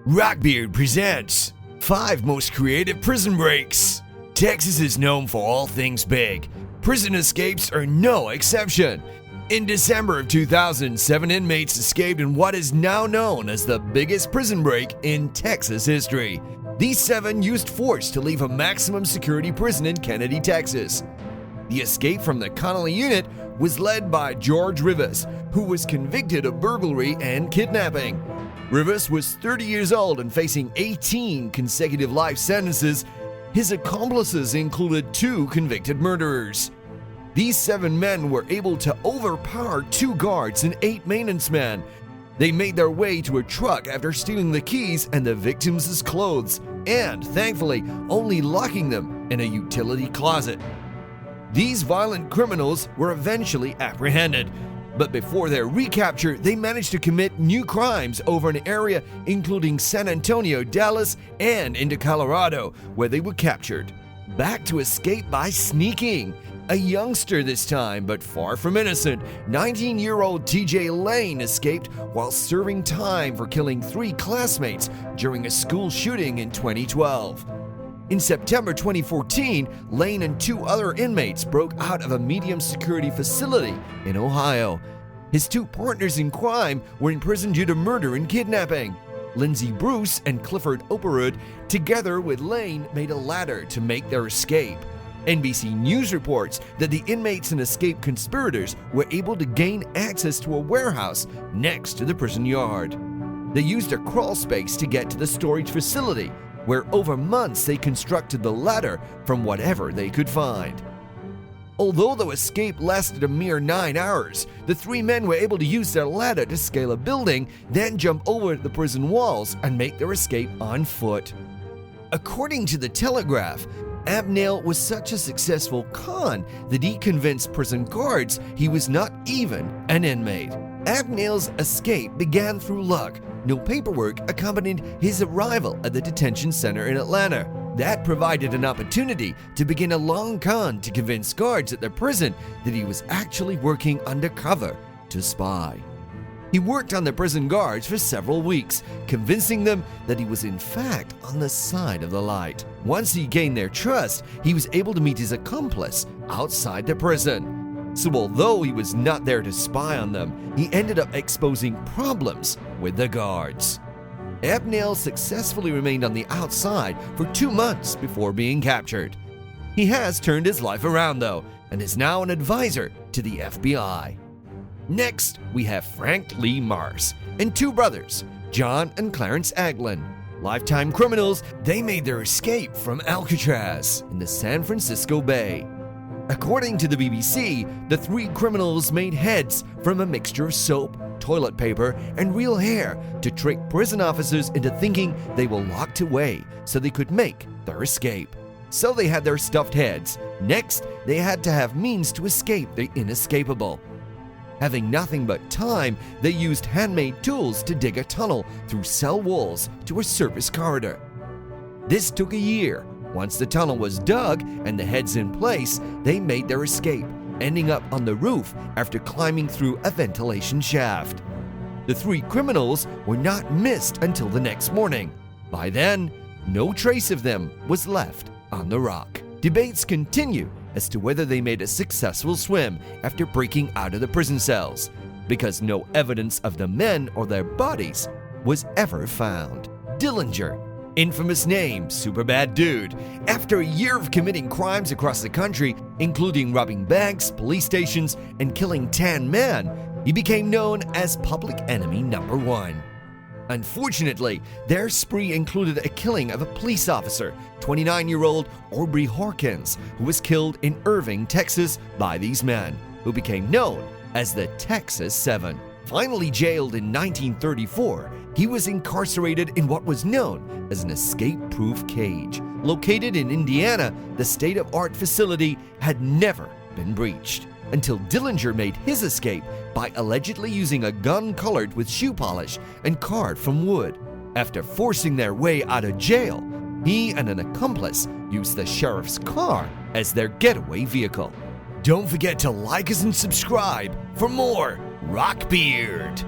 Rockbeard presents 5 most creative prison breaks. Texas is known for all things big. Prison escapes are no exception. In December of 2007, inmates escaped in what is now known as the biggest prison break in Texas history. These 7 used force to leave a maximum security prison in Kennedy, Texas. The escape from the Connolly unit was led by George Rivas, who was convicted of burglary and kidnapping. Rivas was 30 years old and facing 18 consecutive life sentences. His accomplices included 2 convicted murderers. These 7 men were able to overpower 2 guards and 8 maintenance men. They made their way to a truck after stealing the keys and the victims' clothes, and thankfully only locking them in a utility closet. These violent criminals were eventually apprehended, but before their recapture, they managed to commit new crimes over an area including San Antonio, Dallas, and into Colorado, where they were captured. Back to escape by sneaking. A youngster this time, but far from innocent, 19-year-old TJ Lane escaped while serving time for killing 3 classmates during a school shooting in 2012. In September 2014, Lane and 2 other inmates broke out of a medium security facility in Ohio. His 2 partners in crime were in prison due to murder and kidnapping. Lindsey Bruce and Clifford Operud, together with Lane, made a ladder to make their escape. NBC News reports that the inmates and escape conspirators were able to gain access to a warehouse next to the prison yard. They used a crawl space to get to the storage facility, where over months they constructed the ladder from whatever they could find. Although the escape lasted a mere 9 hours, the 3 men were able to use their ladder to scale a building, then jump over the prison walls and make their escape on foot. According to the Telegraph, Abnell was such a successful con that he convinced prison guards he was not even an inmate. Abnell's escape began through luck. No paperwork accompanied his arrival at the detention center in Atlanta. That provided an opportunity to begin a long con to convince guards at the prison that he was actually working undercover to spy. He worked on the prison guards for several weeks, convincing them that he was in fact on the side of the light. Once he gained their trust, he was able to meet his accomplice outside the prison. So although he was not there to spy on them, he ended up exposing problems with the guards. Abnell successfully remained on the outside for 2 months before being captured. He has turned his life around though, and is now an advisor to the FBI. Next, we have Frank Lee Mars and 2 brothers, John and Clarence Aglin. Lifetime criminals, they made their escape from Alcatraz in the San Francisco Bay. According to the BBC, the 3 criminals made heads from a mixture of soap, toilet paper, and real hair to trick prison officers into thinking they were locked away so they could make their escape. So they had their stuffed heads. Next, they had to have means to escape the inescapable. Having nothing but time, they used handmade tools to dig a tunnel through cell walls to a surface corridor. This took a year. Once the tunnel was dug and the heads in place, they made their escape, ending up on the roof after climbing through a ventilation shaft. The 3 criminals were not missed until the next morning. By then, no trace of them was left on the rock. Debates continue as to whether they made a successful swim after breaking out of the prison cells, because no evidence of the men or their bodies was ever found. Dillinger, infamous name, Superbad Dude. After a year of committing crimes across the country, including robbing banks, police stations, and killing 10 men, he became known as Public Enemy Number 1. Unfortunately, their spree included a killing of a police officer, 29-year-old Aubrey Hawkins, who was killed in Irving, Texas by these men, who became known as the Texas 7. Finally jailed in 1934, he was incarcerated in what was known as an escape-proof cage. Located in Indiana, the state-of-art facility had never been breached until Dillinger made his escape by allegedly using a gun colored with shoe polish and carved from wood. After forcing their way out of jail, he and an accomplice used the sheriff's car as their getaway vehicle. Don't forget to like us and subscribe for more Rockbeard.